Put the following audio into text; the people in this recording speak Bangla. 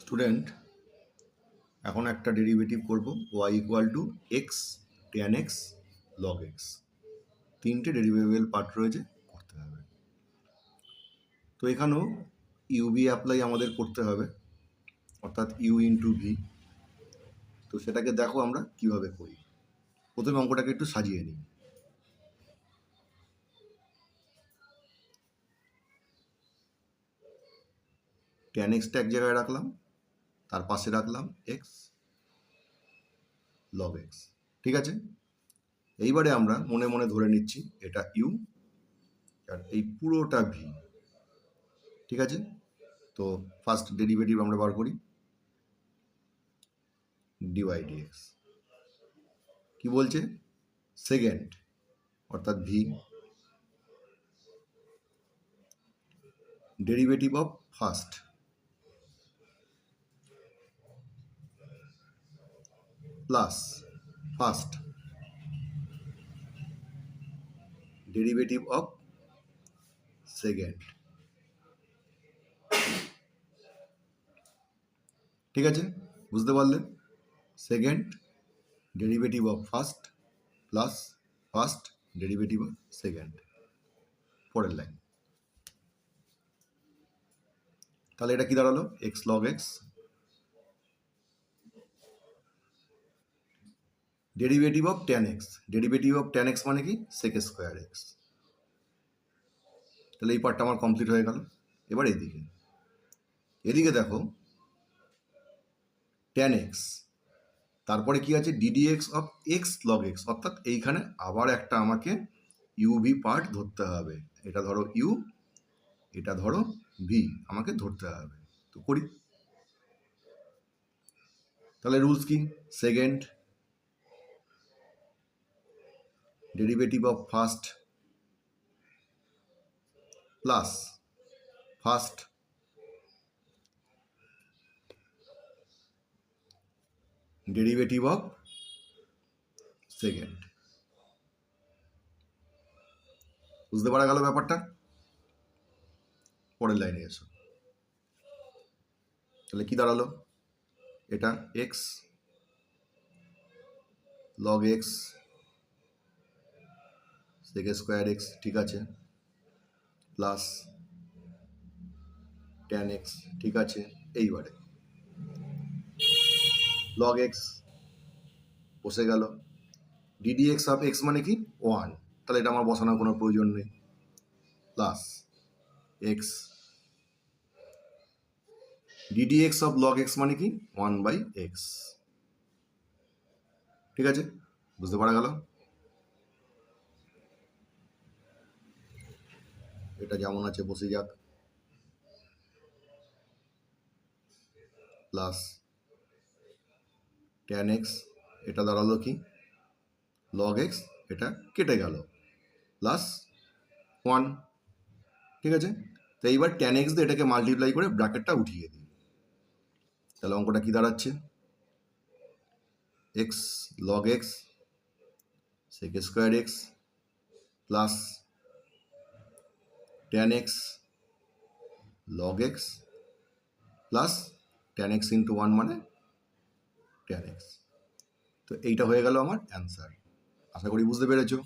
স্টুডেন্ট, এখন একটা ডেরিভেটিভ করব y equal to x tan x log x. তিনটে ডেরিভেবল পার্ট রয়েছে, করতে হবে। তো এখানেও ইউভি অ্যাপ্লাই আমাদের করতে হবে, অর্থাৎ ইউ ইন্টু ভি। তো সেটাকে দেখো আমরা কিভাবে করি। প্রথমে অঙ্কটাকে একটু সাজিয়ে নিই। ট্যান এক্সটা এক জায়গায় রাখলাম, তার পাশে রাখলাম এক্স লগ এক্স। ঠিক আছে, এইবারে আমরা মনে মনে ধরে নিচ্ছি এটা ইউ আর এই পুরোটা ভি। ঠিক আছে, তো ফার্স্ট ডেরিভেটিভ আমরা বার করি, ডিওয়াই ডিএক্স। কি বলছে? সেকেন্ড অর্থাৎ v derivative of first plus first derivative of second. ঠিক আছে, বুঝতে পারলেন? Second derivative of first plus first derivative of second. পরের লাইন, তাহলে এটা কি দাঁড়ালো? X log x derivative of tan x. Derivative of tan x মানে কি? Sec square x. তাহলে এই পার্টটা আমার কমপ্লিট হয়ে গেল। এবার এদিকে দেখো, ট্যান এক্স, তারপরে কি আছে? DD x of x log x, অর্থাৎ এইখানে আবার একটা আমাকে ইউভি পার্ট ধরতে হবে। এটা ধরো ইউ, এটা ধরো ভি, আমাকে ধরতে হবে। তো করি, তাহলে রুলস কি? Second derivative of first plus first derivative of second. বুঝতে পারা গেল ব্যাপারটা? পরের লাইনে এসো, তাহলে কি দাঁড়ালো? এটা x log x sec square x, ঠিক আছে, প্লাস ট্যান এক্স, ঠিক আছে। এইবারে লগ এক্স বসে গেল, ডিডি এক্স অফ এক্স মানে কি? 1, তাহলে এটা আমার বসানোর কোনো প্রয়োজন নেই, plus x DD x of log x মানে কি? 1/x। ঠিক আছে, বুঝতে পারা গেল? এটা যেমন আছে বসে যাক, প্লাস ট্যান এক্স, এটা দাঁড়ালো কি? লগ এক্স, এটা কেটে গেল, প্লাস 1। ঠিক আছে, তো এইবার ট্যান এক্স দিয়ে এটাকে মাল্টিপ্লাই করে ব্র্যাকেটটা উঠিয়ে দিই। তাহলে অঙ্কটা কি দাঁড়াচ্ছে? X log x sec square x plus tan x log x plus tan x into 1 মানে ট্যান এক্স। তো এইটা হয়ে গেল আমার অ্যান্সার। আশা করি বুঝতে পেরেছো।